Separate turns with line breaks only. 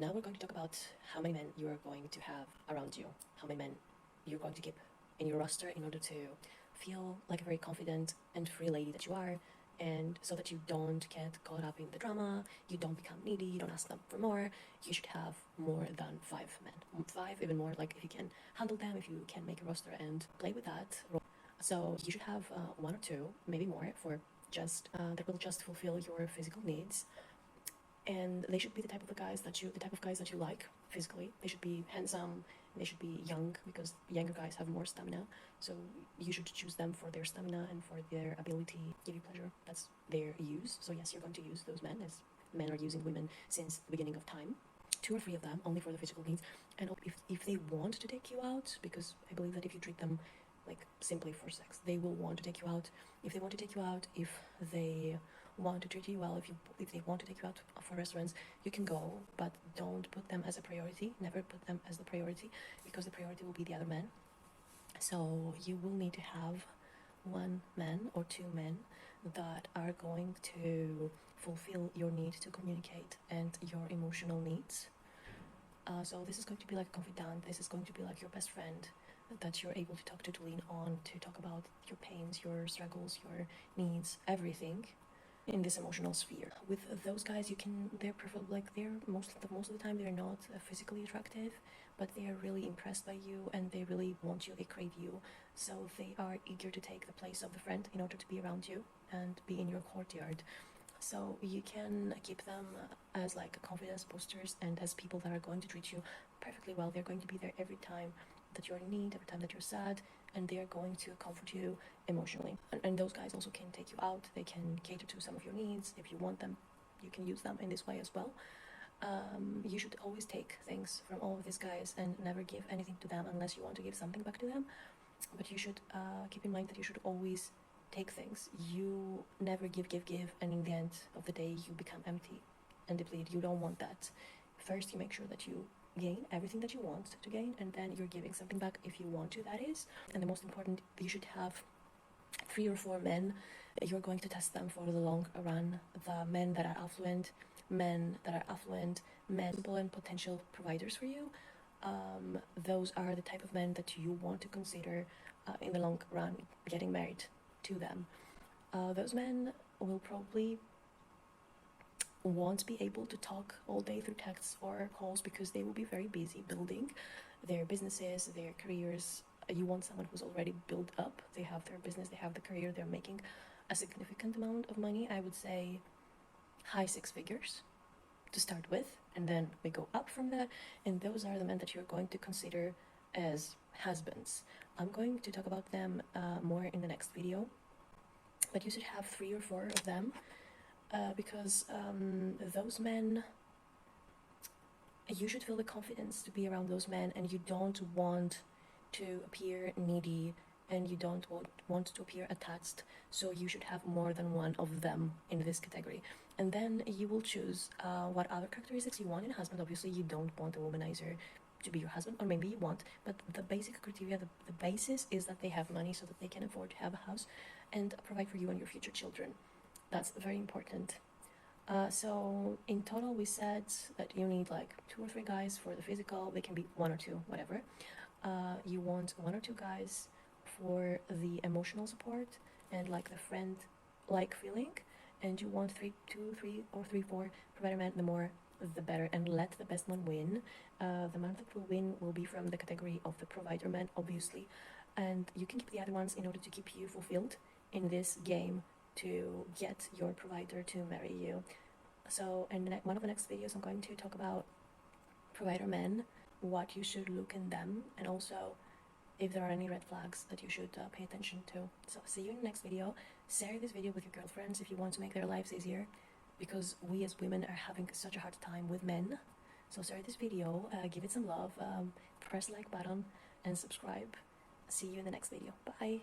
now we're going to talk about how many men you are going to have around you, how many men you're going to keep in your roster in order to feel like a very confident and free lady that you are, and so that you don't get caught up in the drama, you don't become needy, you don't ask them for more. You should have more than 5 men, 5, even more, like if you can handle them, if you can make a roster and play with that. So you should have 1 or 2, maybe more, for just that will just fulfill your physical needs. And they should be the type of guys that you like physically. They should be handsome, they should be young, because younger guys have more stamina, so you should choose them for their stamina and for their ability to give you pleasure. That's their use. So yes, you're going to use those men, as men are using women since the beginning of time. 2 or 3 of them only for the physical needs. And if they want to take you out, because I believe that if you treat them like simply for sex, they will want to take you out. If they want to take you out, if they want to treat you well, if they want to take you out for restaurants, you can go, but don't put them as a priority. Never put them as the priority, because the priority will be the other men. So you will need to have 1 man or 2 men that are going to fulfill your need to communicate and your emotional needs. So this is going to be like a confidant, this is going to be like your best friend that you're able to talk to lean on, to talk about your pains, your struggles, your needs, everything in this emotional sphere. With those guys, they're most of the time they're not physically attractive, but they are really impressed by you and they really want you, they crave you. So they are eager to take the place of the friend in order to be around you and be in your courtyard. So you can keep them as like confidence boosters and as people that are going to treat you perfectly well. They're going to be there every time that you're in need, every time that you're sad, and they are going to comfort you emotionally. And those guys also can take you out, they can cater to some of your needs. If you want them, you can use them in this way as well. You should always take things from all of these guys and never give anything to them unless you want to give something back to them. But you should keep in mind that you should always take things. You never give, and in the end of the day you become empty and depleted. You don't want that. First, you make sure that you gain everything that you want to gain, and then you're giving something back if you want to, that is. And the most important, you should have 3 or 4 men. You're going to test them for the long run. The men that are affluent, men simple and potential providers for you. Those are the type of men that you want to consider in the long run getting married to them. Those men will probably won't be able to talk all day through texts or calls, because they will be very busy building their businesses, their careers. You want someone who's already built up. They have their business, they have the career, they're making a significant amount of money. I would say high 6 figures to start with, and then we go up from that. And those are the men that you're going to consider as husbands. I'm going to talk about them more in the next video, but you should have 3 or 4 of them. Because those men, you should feel the confidence to be around those men, and you don't want to appear needy, and you don't want to appear attached. So you should have more than 1 of them in this category. And then you will choose what other characteristics you want in a husband. Obviously you don't want a womanizer to be your husband, or maybe you want, but the basic criteria, the basis is that they have money so that they can afford to have a house and provide for you and your future children. That's very important. So in total we said that you need like 2 or 3 guys for the physical. They can be 1 or 2, whatever. You want 1 or 2 guys for the emotional support and like the friend like feeling, and you want 3 or 4 provider men. The more the better, and let the best one win. The man that will win will be from the category of the provider man, obviously, and you can keep the other ones in order to keep you fulfilled in this game, to get your provider to marry you. So in one of the next videos I'm going to talk about provider men, what you should look in them, and also if there are any red flags that you should pay attention to. So see you in the next video. Share this video with your girlfriends if you want to make their lives easier, because we as women are having such a hard time with men. So share this video, give it some love, press the like button and subscribe. See you in the next video. Bye.